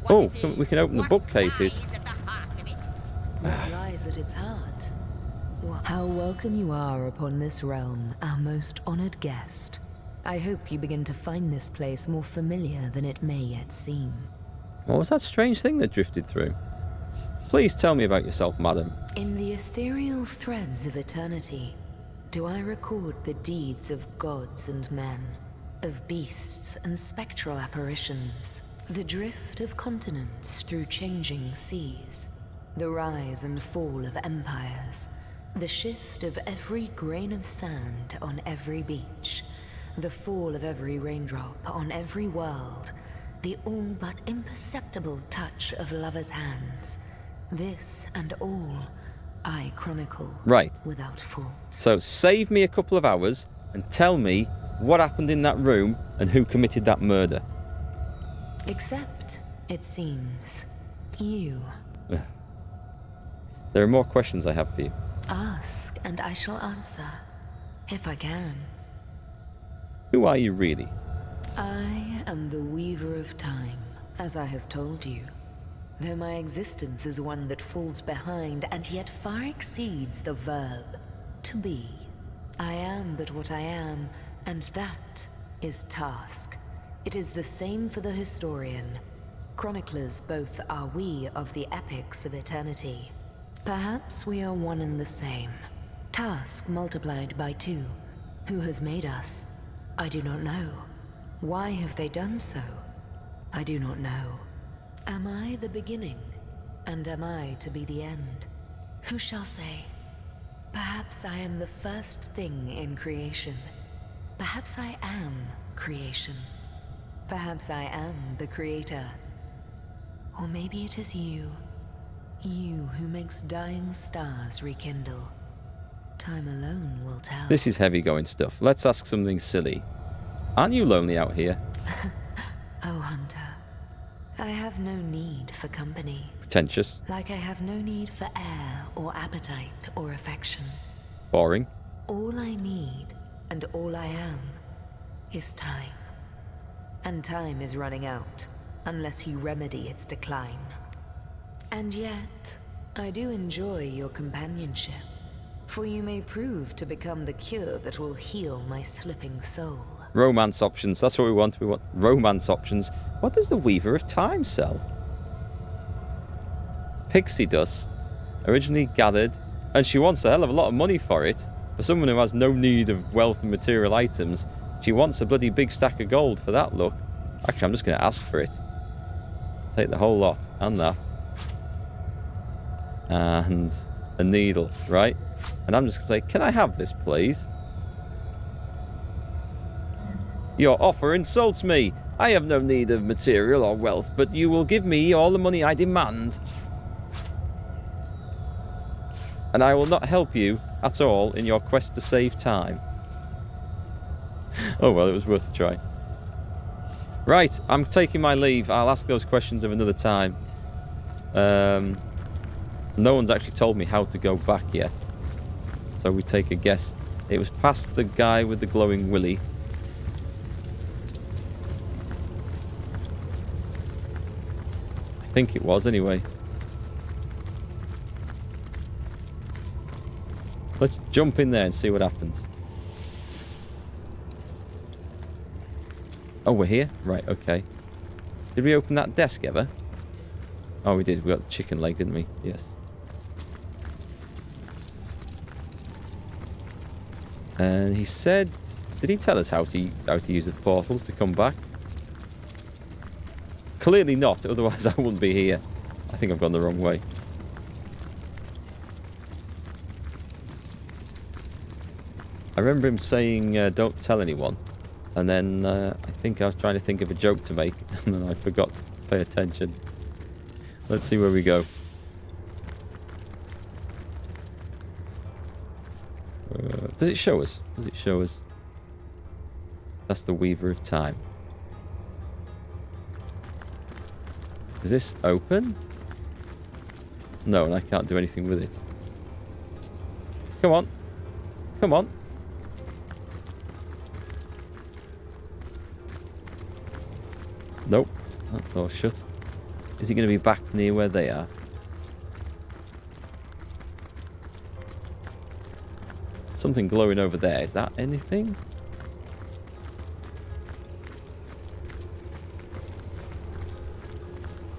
Oh, we can open the bookcases. What lies at its heart? How welcome you are upon this realm, our most honored guest. I hope you begin to find this place more familiar than it may yet seem. What was that strange thing that drifted through? Please tell me about yourself, madam. In the ethereal threads of eternity, do I record the deeds of gods and men, of beasts and spectral apparitions, the drift of continents through changing seas, the rise and fall of empires, the shift of every grain of sand on every beach, the fall of every raindrop on every world, the all but imperceptible touch of lovers' hands. This and all I chronicle without fault. So save me a couple of hours and tell me what happened in that room and who committed that murder. Except, it seems, you. There are more questions I have for you. Ask and I shall answer, if I can. Who are you really? I am the Weaver of Time, as I have told you. Though my existence is one that falls behind and yet far exceeds the verb, to be. I am but what I am, and that is task. It is the same for the historian. Chroniclers both are we of the epics of eternity. Perhaps we are one and the same. Task multiplied by 2. Who has made us? I do not know. Why have they done so? I do not know. Am I the beginning? And am I to be the end? Who shall say? Perhaps I am the first thing in creation. Perhaps I am creation. Perhaps I am the creator. Or maybe it is you. You who makes dying stars rekindle. Time alone will tell. This is heavy-going stuff. Let's ask something silly. Aren't you lonely out here? Oh, Hunter. I have no need for company. Pretentious. Like I have no need for air or appetite or affection. Boring. All I need, and all I am, is time. And time is running out, unless you remedy its decline. And yet, I do enjoy your companionship, for you may prove to become the cure that will heal my slipping soul. Romance options, that's what we want. We want romance options. What does the Weaver of Time sell? Pixie dust, originally gathered, and she wants a hell of a lot of money for it. For someone who has no need of wealth and material items, she wants a bloody big stack of gold for that look. Actually, I'm just going to ask for it. Take the whole lot, and that. And a needle, right? And I'm just going to say, can I have this, please? Your offer insults me. I have no need of material or wealth, but you will give me all the money I demand. And I will not help you at all in your quest to save time. Oh well, it was worth a try. Right, I'm taking my leave. I'll ask those questions of another time. No one's actually told me how to go back yet. So we take a guess. It was past the guy with the glowing willy. I think it was, anyway. Let's jump in there and see what happens. Oh, we're here? Right, okay. Did we open that desk ever? Oh, we did. We got the chicken leg, didn't we? Yes. And he said... Did he tell us how to use the portals to come back? Clearly not, otherwise I wouldn't be here. I think I've gone the wrong way. I remember him saying, don't tell anyone. And then I think I was trying to think of a joke to make, and then I forgot to pay attention. Let's see where we go. Does it show us? Does it show us? That's the Weaver of Time. Is this open? No, and I can't do anything with it. Come on. Come on. Nope. That's all shut. Is he going to be back near where they are? Something glowing over there. Is that anything?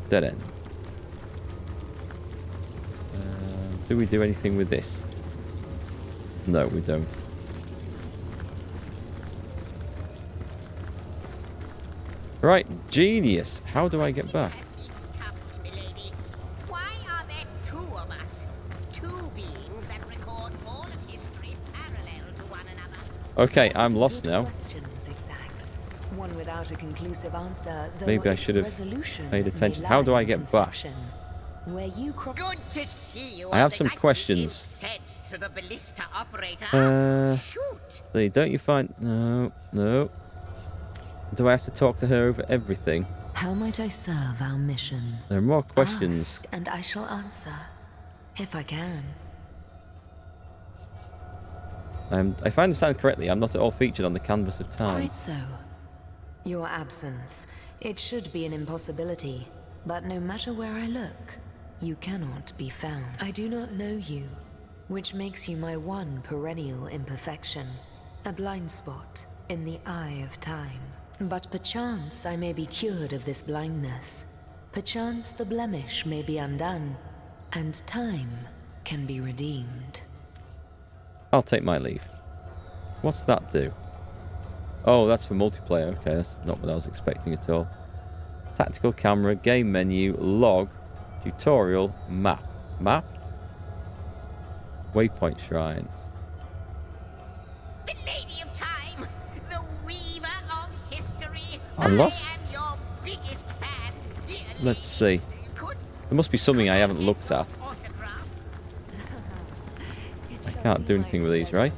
Dead end. Do we do anything with this? No, we don't. Right, genius. How do I get back? Why are there two of us? Two beings that record all of history parallel to one another. Okay, I'm lost now. One without a conclusive answer, Maybe I should have paid attention. How do I get back? Good to see you. I have some questions. Said to the ballista operator. Shoot. See, don't you find... No, no. Do I have to talk to her over everything? How might I serve our mission? There are more questions. Ask, and I shall answer, if I can. If I understand correctly, I'm not at all featured on the canvas of time. Quite so. Your absence. It should be an impossibility, but no matter where I look, you cannot be found. I do not know you, which makes you my one perennial imperfection, a blind spot in the eye of time. But perchance I may be cured of this blindness. Perchance the blemish may be undone, and time can be redeemed. I'll take my leave. What's that do? Oh, that's for multiplayer. Okay, that's not what I was expecting at all. Tactical camera, game menu, log, tutorial, map. Map? Waypoint shrines. The Lady of Time, the weaver of history. I'm lost. I am your biggest fan, dear Let's see. There must be something I haven't looked at. I can't do anything with these, right?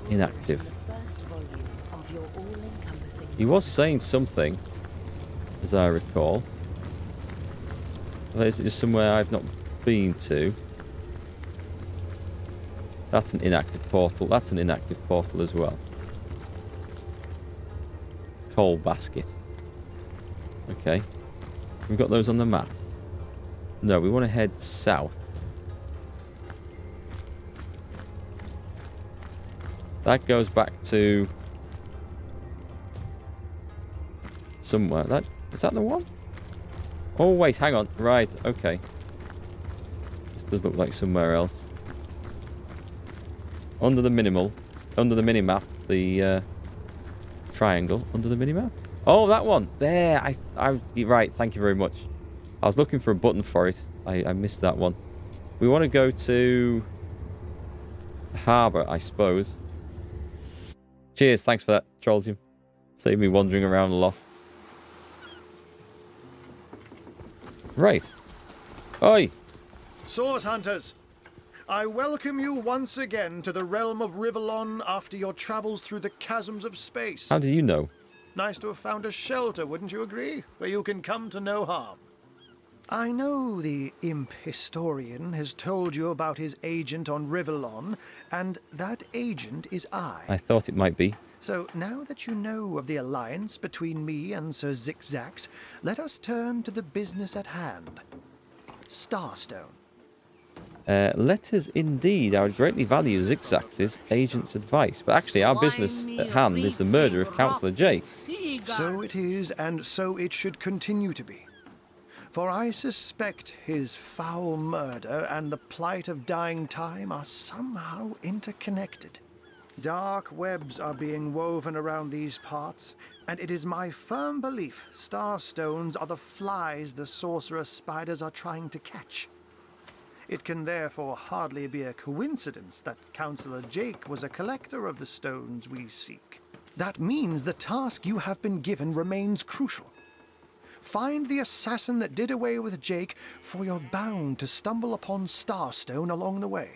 Inactive. He was saying something, as I recall. Or is it just somewhere I've not been to? That's an inactive portal. That's an inactive portal as well. Coal basket. Okay. We've got those on the map. No, we want to head south. That goes back to somewhere. Is that the one? Oh wait, hang on. Right, okay. This does look like somewhere else. Under the minimap, the triangle under the minimap. Oh, that one there. You're right. Thank you very much. I was looking for a button for it. I missed that one. We want to go to the harbour, I suppose. Cheers, thanks for that, Trollsium. Save me wandering around lost. Right. Oi! Source Hunters, I welcome you once again to the realm of Rivellon after your travels through the chasms of space. How do you know? Nice to have found a shelter, wouldn't you agree? Where you can come to no harm. I know the imp historian has told you about his agent on Rivellon, and that agent is I. I thought it might be. So now that you know of the alliance between me and Sir Zigzax, let us turn to the business at hand. Starstone. Let us indeed. I would greatly value Zigzax's agent's advice. But actually, our business at hand is the murder of Councillor Jake. So it is, and so it should continue to be. For I suspect his foul murder and the plight of dying time are somehow interconnected. Dark webs are being woven around these parts, and it is my firm belief starstones are the flies the sorcerer spiders are trying to catch. It can therefore hardly be a coincidence that Councillor Jake was a collector of the stones we seek. That means the task you have been given remains crucial. Find the assassin that did away with Jake, for you're bound to stumble upon Starstone along the way.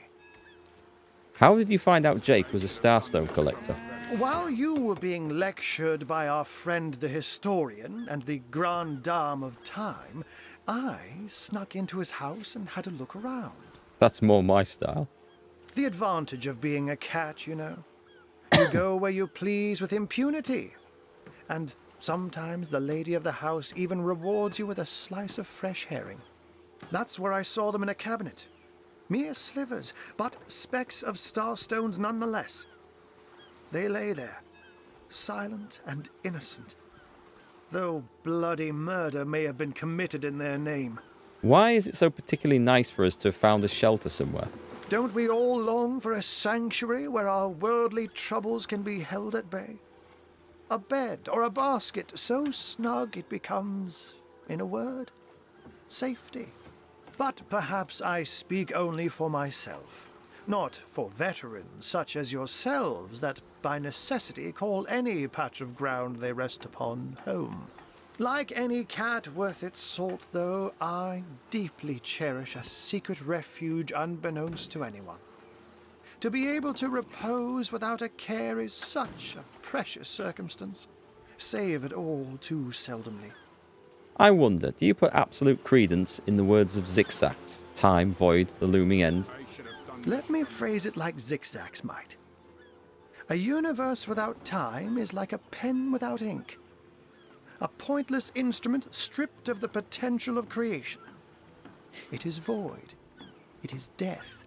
How did you find out Jake was a Starstone collector? While you were being lectured by our friend the historian and the grande dame of time, I snuck into his house and had a look around. That's more my style. The advantage of being a cat, you know. You go where you please with impunity. And Sometimes the lady of the house even rewards you with a slice of fresh herring. That's where I saw them in a cabinet. Mere slivers, but specks of starstones nonetheless. They lay there, silent and innocent, though bloody murder may have been committed in their name. Why is it so particularly nice for us to have found a shelter somewhere? Don't we all long for a sanctuary where our worldly troubles can be held at bay? A bed or a basket so snug it becomes, in a word, safety. But perhaps I speak only for myself, not for veterans such as yourselves that by necessity call any patch of ground they rest upon home. Like any cat worth its salt, though, I deeply cherish a secret refuge unbeknownst to anyone. To be able to repose without a care is such a precious circumstance, save it all too seldomly. I wonder, do you put absolute credence in the words of Zigzags? Time, void, the looming end. Let me phrase it like Zigzags might. A universe without time is like a pen without ink. A pointless instrument stripped of the potential of creation. It is void. It is death.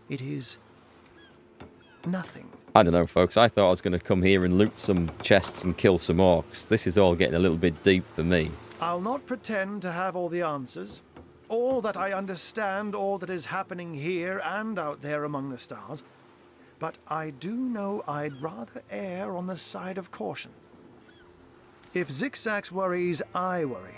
It is nothing. I don't know, folks. I thought I was going to come here and loot some chests and kill some orcs. This is all getting a little bit deep for me. I'll not pretend to have all the answers, or that I understand all that is happening here and out there among the stars, but I do know I'd rather err on the side of caution. If Zigzags worries, I worry.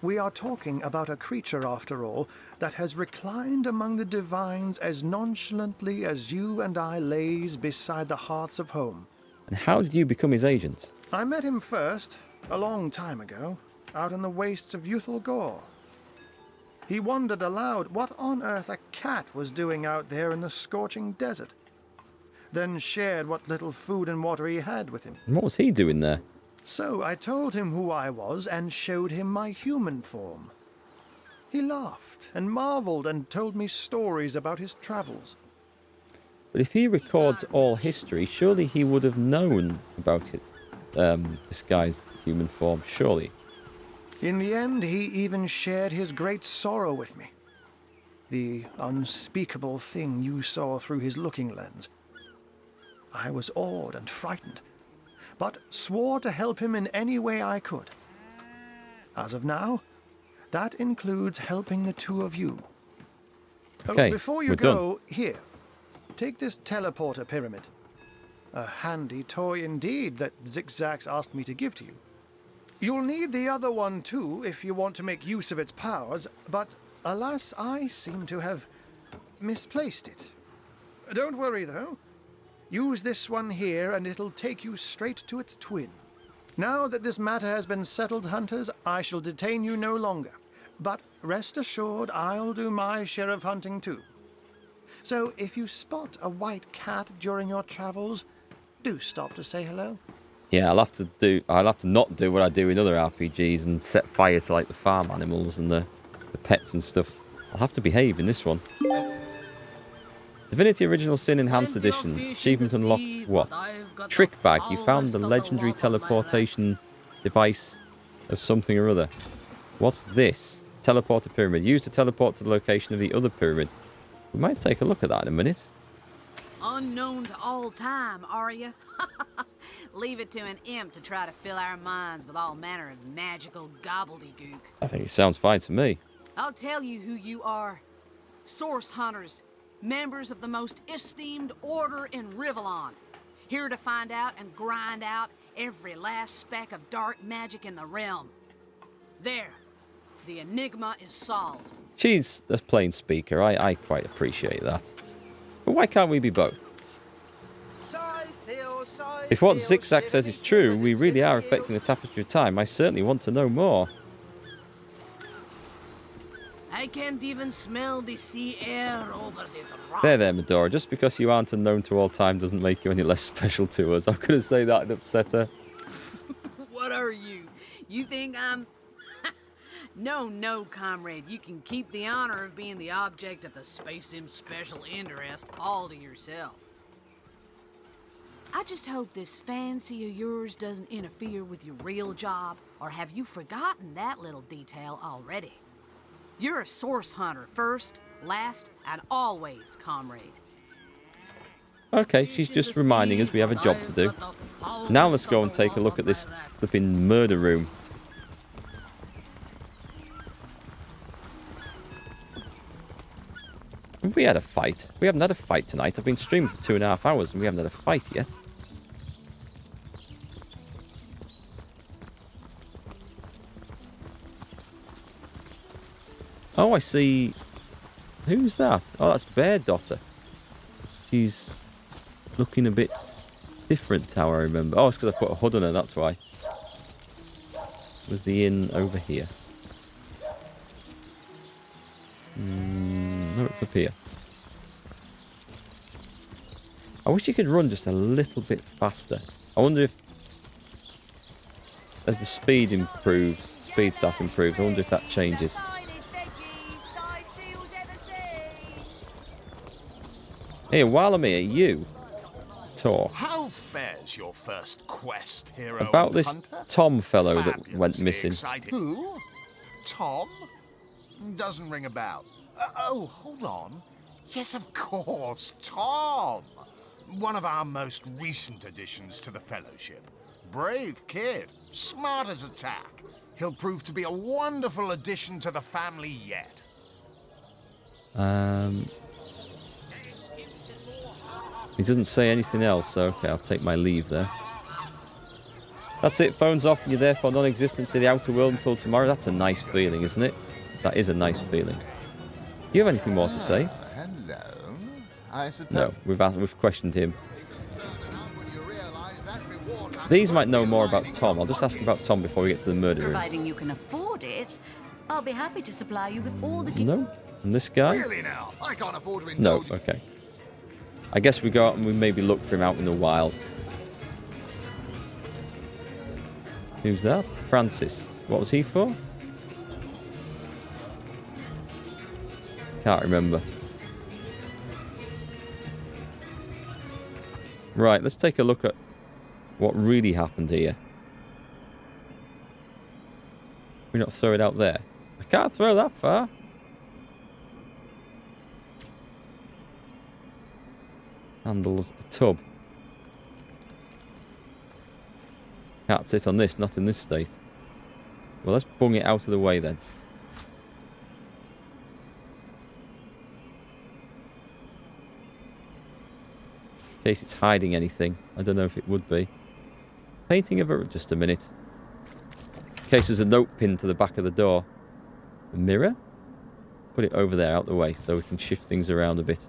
We are talking about a creature, after all, that has reclined among the divines as nonchalantly as you and I lays beside the hearths of home. And how did you become his agent? I met him first, a long time ago, out in the wastes of Youthful Gore. He wondered aloud what on earth a cat was doing out there in the scorching desert, then shared what little food and water he had with him. And what was he doing there? So I told him who I was and showed him my human form. He laughed and marveled and told me stories about his travels. But if he records all history, surely he would have known about it, this guy's human form, surely. In the end, he even shared his great sorrow with me. The unspeakable thing you saw through his looking lens. I was awed and frightened, but swore to help him in any way I could. As of now, that includes helping the two of you. Okay, before you we're go, here, take this teleporter pyramid. A handy toy indeed that Zigzags asked me to give to you. You'll need the other one too if you want to make use of its powers, but alas, I seem to have misplaced it. Don't worry though. Use this one here and it'll take you straight to its twin. Now that this matter has been settled, hunters, I shall detain you no longer. But rest assured, I'll do my share of hunting too. So if you spot a white cat during your travels, do stop to say hello. Yeah, I'll have to not do what I do in other RPGs and set fire to like the farm animals and the pets and stuff. I'll have to behave in this one. Divinity Original Sin Enhanced Edition. Achievement unlocked what? Trick bag. You found the legendary teleportation device of something or other. What's this? Teleporter pyramid. Used to teleport to the location of the other pyramid. We might take a look at that in a minute. Unknown to all time, are you? Leave it to an imp to try to fill our minds with all manner of magical gobbledygook. I think it sounds fine to me. I'll tell you who you are. Source hunters, members of the most esteemed order in Rivalon. Here to find out and grind out every last speck of dark magic in the realm. There, the enigma is solved. She's a plain speaker. I quite appreciate that. But why can't we be both? If what Zigzag says is true, we really are affecting the tapestry of time. I certainly want to know more. I can't even smell the sea air over this rock. There, Medora. Just because you aren't unknown to all time doesn't make you any less special to us. I'm going to say that and upset her. What are you? You think I'm... No, comrade. You can keep the honor of being the object of the Space Im's special interest all to yourself. I just hope this fancy of yours doesn't interfere with your real job, or have you forgotten that little detail already? You're a source hunter first, last, and always, comrade. Okay, she's just reminding us we have a job to do. Now let's go and take a look at this flipping murder room. Have we had a fight? We haven't had a fight tonight. I've been streaming for 2.5 hours and we haven't had a fight yet. Oh, I see. Who's that? Oh, that's Bear Daughter. She's looking a bit different, how I remember. Oh, it's because I put a hood on her, that's why. Was the inn over here? No, it's up here. I wish you could run just a little bit faster. I wonder if, as the speed improves, speed stat improves, I wonder if that changes. Here, while I'm here, you talk How fares your first quest, hero about and this hunter? Tom fellow that went Fabulously missing. exciting. Who? Tom? Doesn't ring a bell. Oh, hold on. Yes, of course, Tom. One of our most recent additions to the Fellowship. Brave kid, smart as a tack. He'll prove to be a wonderful addition to the family yet. He doesn't say anything else, so okay, I'll take my leave there. That's it, phone's off, and you're therefore non-existent to the outer world until tomorrow. That's a nice feeling, isn't it? That is a nice feeling. Do you have anything more to say? Hello. I suppose. No, we've questioned him. These might know more about Tom. I'll just ask about Tom before we get to the murder room. Providing you can afford it, I'll be happy to supply you with all the... No? And this guy? Really now? I can't afford to No, indulge. okay. I guess we go out and we maybe look for him out in the wild. Who's that? Francis. What was he for? Can't remember. Right, let's take a look at what really happened here. Can we not throw it out there? I can't throw that far. Handles a tub. Can't sit on this, not in this state. Well, let's bung it out of the way then. In case it's hiding anything. I don't know if it would be. Painting of a... Just a minute. In case there's a note pinned to the back of the door. A mirror? Put it over there, out the way, so we can shift things around a bit.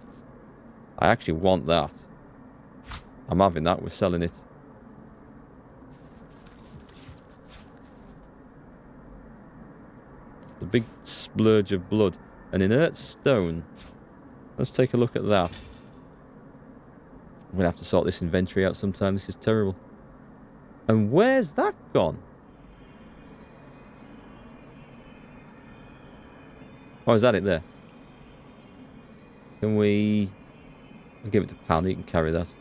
I actually want that. I'm having that. We're selling it. The big splurge of blood. An inert stone. Let's take a look at that. I'm going to have to sort this inventory out sometime. This is terrible. And where's that gone? Oh, is that it there? Can we... I'll give it to Pal. He can carry that.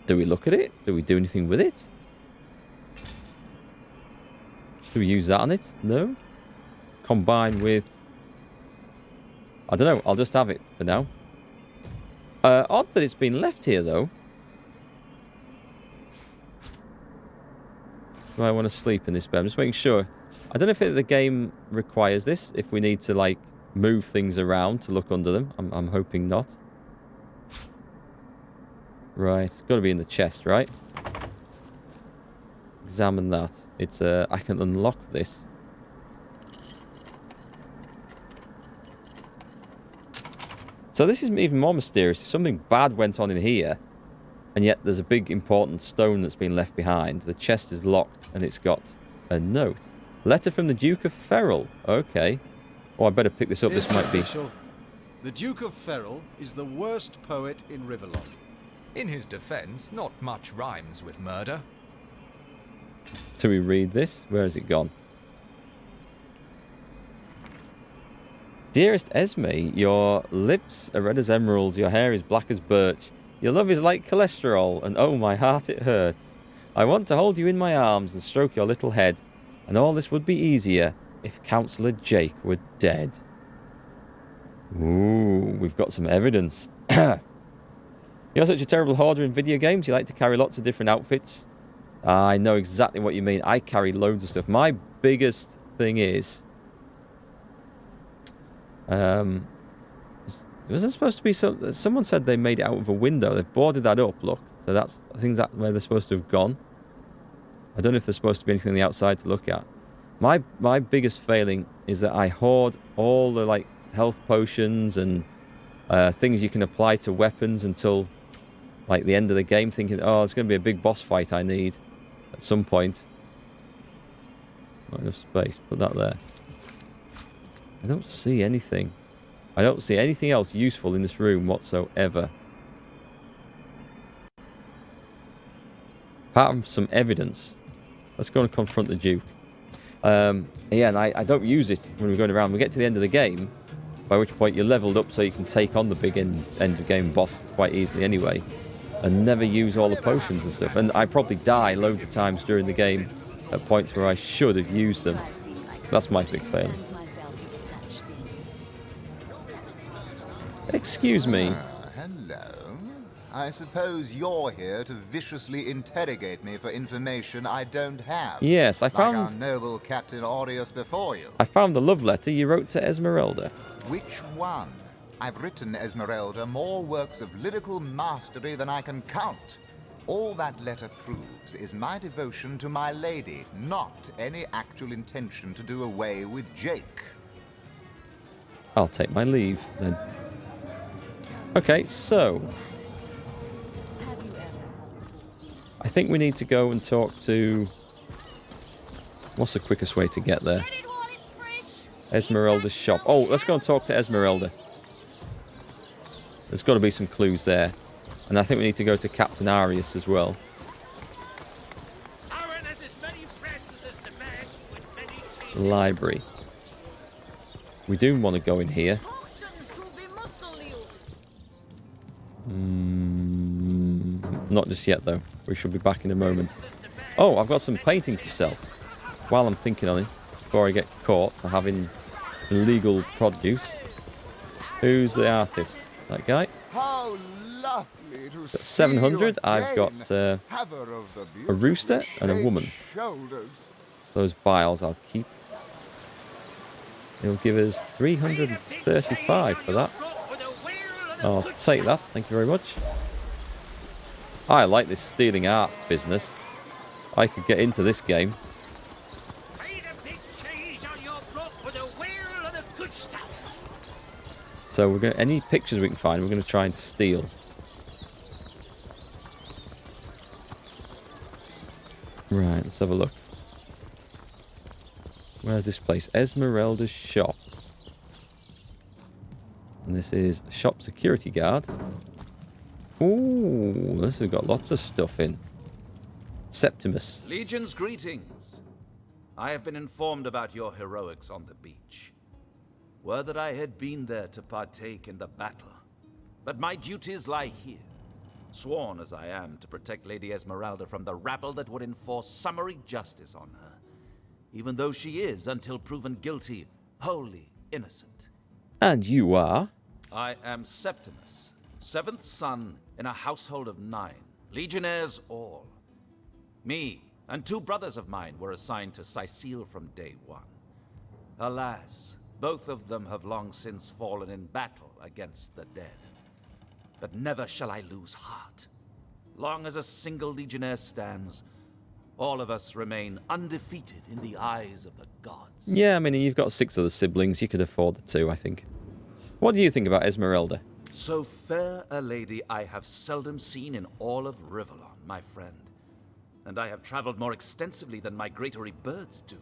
Do we look at it? Do we do anything with it? Do we use that on it? No? Combine with... I don't know. I'll just have it for now. Odd that it's been left here, though. Do I want to sleep in this bed? I'm just making sure. I don't know if the game requires this. If we need to, like, move things around to look under them. I'm hoping not. Right. It's got to be in the chest, right? Examine that. It's I can unlock this. So this is even more mysterious. Something bad went on in here, and yet there's a big important stone that's been left behind. The chest is locked, and it's got a note. Letter from the Duke of Ferrol. Okay. Oh, I better pick this up. This might be... The Duke of Ferrol is the worst poet in Rivellon. In his defense, not much rhymes with murder. Do we read this? Where has it gone? Dearest Esme, your lips are red as emeralds, your hair is black as birch, your love is like cholesterol, and oh, my heart, it hurts. I want to hold you in my arms and stroke your little head, and all this would be easier if Councillor Jake were dead. Ooh, we've got some evidence. You're such a terrible hoarder in video games. You like to carry lots of different outfits. I know exactly what you mean. I carry loads of stuff. My biggest thing is... was there supposed to be some... Someone said they made it out of a window. They've boarded that up, look. So that's... I think that's where they're supposed to have gone. I don't know if there's supposed to be anything on the outside to look at. My biggest failing is that I hoard all the, like, health potions and things you can apply to weapons until... like the end of the game, thinking, oh, it's going to be a big boss fight I need at some point. Not enough space. Put that there. I don't see anything. I don't see anything else useful in this room whatsoever. Apart from some evidence. Let's go and confront the Duke. Yeah, and I don't use it when we're going around. We get to the end of the game, by which point you're leveled up so you can take on the big end of game boss quite easily anyway. And never use all the potions and stuff. And I probably die loads of times during the game at points where I should have used them. That's my big fail. Excuse me. Hello. I suppose you're here to viciously interrogate me for information I don't have. Yes, I found... like our noble Captain Aureus before you. I found the love letter you wrote to Esmeralda. Which one? I've written Esmeralda more works of lyrical mastery than I can count. All that letter proves is my devotion to my lady, not any actual intention to do away with Jake. I'll take my leave, then. Okay, so... I think we need to go and talk to... What's the quickest way to get there? Esmeralda's shop. Oh, let's go and talk to Esmeralda. There's got to be some clues there. And I think we need to go to Captain Arius as well. Library. We do want to go in here. Not just yet, though. We should be back in a moment. Oh, I've got some paintings to sell. While I'm thinking on it, before I get caught for having illegal produce. Who's the artist? That guy? How lovely to got 700. I've got a rooster and a woman. Those vials I'll keep. He'll give us 335 for that. I'll take that. Thank you very much. I like this stealing art business. I could get into this game. So we're going any pictures we can find, we're going to try and steal. Right, let's have a look. Where's this place? Esmeralda's shop. And this is shop security guard. Ooh, this has got lots of stuff in. Septimus. Legion's greetings. I have been informed about your heroics on the beach. Were that I had been there to partake in the battle. But my duties lie here, sworn as I am to protect Lady Esmeralda from the rabble that would enforce summary justice on her, even though she is, until proven guilty, wholly innocent. And you are? I am Septimus, 7th son in a household of 9, legionnaires all. Me and 2 brothers of mine were assigned to Sicile from day 1. Alas, both of them have long since fallen in battle against the dead. But never shall I lose heart. Long as a single legionnaire stands, all of us remain undefeated in the eyes of the gods. Yeah, I mean, you've got 6 other siblings. You could afford the 2, I think. What do you think about Esmeralda? So fair a lady I have seldom seen in all of Rivellon, my friend. And I have traveled more extensively than migratory birds do.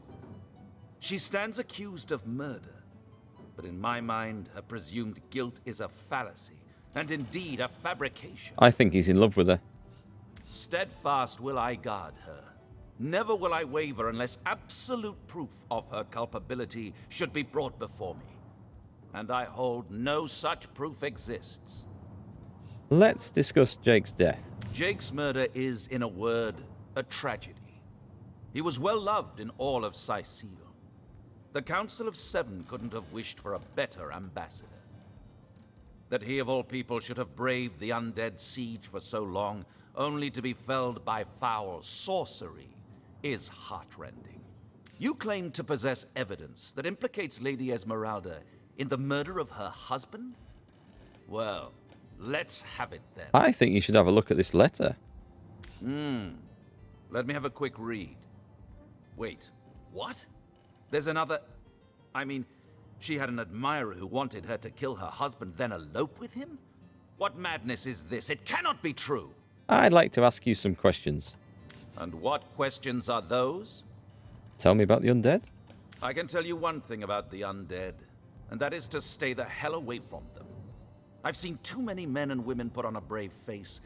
She stands accused of murder. But in my mind, her presumed guilt is a fallacy, and indeed a fabrication. I think he's in love with her. Steadfast will I guard her. Never will I waver unless absolute proof of her culpability should be brought before me. and I hold no such proof exists. Let's discuss Jake's death. Jake's murder is, in a word, a tragedy. He was well loved in all of Sicile. The Council of Seven couldn't have wished for a better ambassador. That he of all people should have braved the undead siege for so long, only to be felled by foul sorcery, is heartrending. You claim to possess evidence that implicates Lady Esmeralda in the murder of her husband? Well, let's have it then. I think you should have a look at this letter. Let me have a quick read. Wait, what? There's another... I mean, she had an admirer who wanted her to kill her husband, then elope with him? What madness is this? It cannot be true. I'd like to ask you some questions. And what questions are those? Tell me about the undead. I can tell you one thing about the undead, and that is to stay the hell away from them. I've seen too many men and women put on a brave face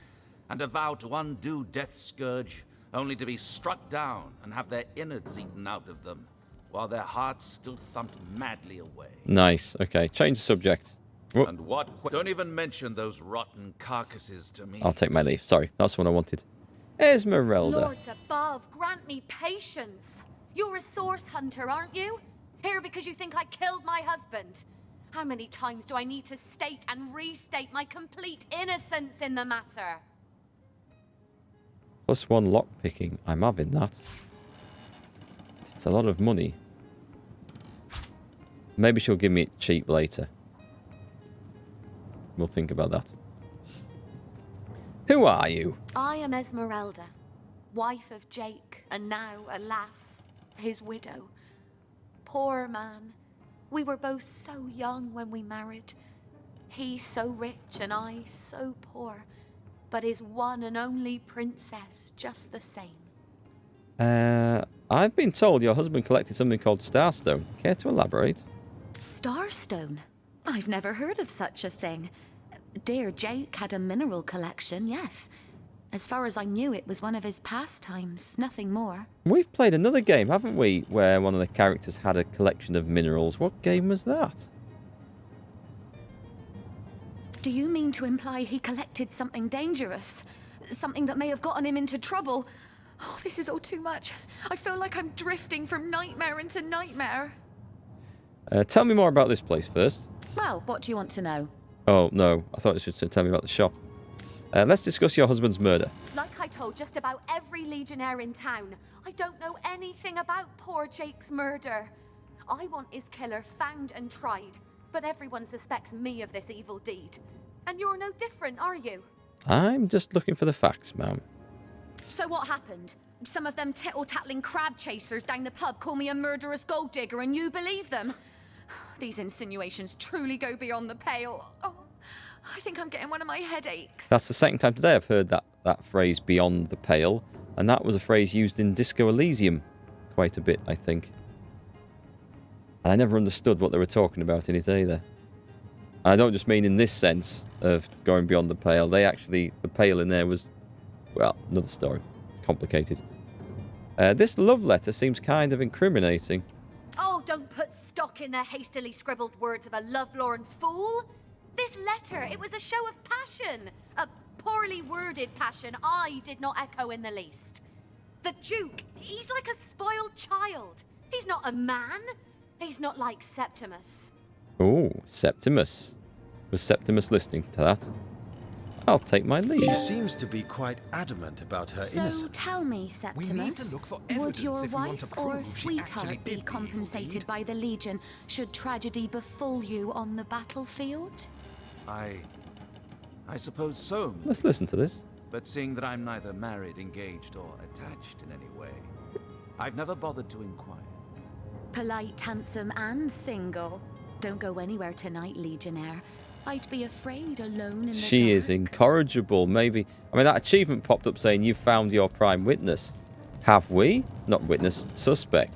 and vow to undo Death's scourge, only to be struck down and have their innards eaten out of them, while their hearts still thumped madly away. Nice. Okay, change the subject. Whoop. And what... Don't even mention those rotten carcasses to me. I'll take my leave. Sorry, that's what I wanted. Esmeralda. Lords above, grant me patience. You're a source hunter, aren't you? Here because you think I killed my husband. How many times do I need to state and restate my complete innocence in the matter? +1 lockpicking. I'm having that. It's a lot of money. Maybe she'll give me it cheap later. We'll think about that. Who are you? I am Esmeralda, wife of Jake, and now, alas, his widow. Poor man. We were both so young when we married. He so rich and I so poor, but his one and only princess just the same. I've been told your husband collected something called Starstone. Care to elaborate? Starstone? I've never heard of such a thing. Dear Jake had a mineral collection, yes. As far as I knew, it was one of his pastimes, nothing more. We've played another game, haven't we, where one of the characters had a collection of minerals. What game was that? Do you mean to imply he collected something dangerous? Something that may have gotten him into trouble? Oh, this is all too much. I feel like I'm drifting from nightmare into nightmare. Tell me more about this place first. Well, what do you want to know? Oh, no. I thought you should tell me about the shop. Let's discuss your husband's murder. Like I told just about every legionnaire in town, I don't know anything about poor Jake's murder. I want his killer found and tried, but everyone suspects me of this evil deed. And you're no different, are you? I'm just looking for the facts, ma'am. So what happened? Some of them tittle-tattling crab chasers down the pub call me a murderous gold digger and you believe them? These insinuations truly go beyond the pale. Oh, I think I'm getting one of my headaches. That's the second time today I've heard that phrase, beyond the pale. And that was a phrase used in Disco Elysium quite a bit, I think. And I never understood what they were talking about in it either. And I don't just mean in this sense of going beyond the pale. They actually, the pale in there was, well, another story. Complicated. This love letter seems kind of incriminating. Oh, don't put stock in the hastily scribbled words of a lovelorn fool. This letter, it was a show of passion. A poorly worded passion I did not echo in the least. The Duke, he's like a spoiled child. He's not a man. He's not like Septimus. Oh, Septimus. Was Septimus listening to that? I'll take my leave. She seems to be quite adamant about her innocence. So tell me, Septimus, would your wife or sweetheart be compensated by the Legion should tragedy befall you on the battlefield? I suppose so. Let's listen to this. But seeing that I'm neither married, engaged, or attached in any way, I've never bothered to inquire. Polite, handsome, and single. Don't go anywhere tonight, Legionnaire. I'd be afraid alone in the She dark. is incorrigible, maybe. I mean, that achievement popped up saying you found your prime witness. Have we? Not witness, suspect.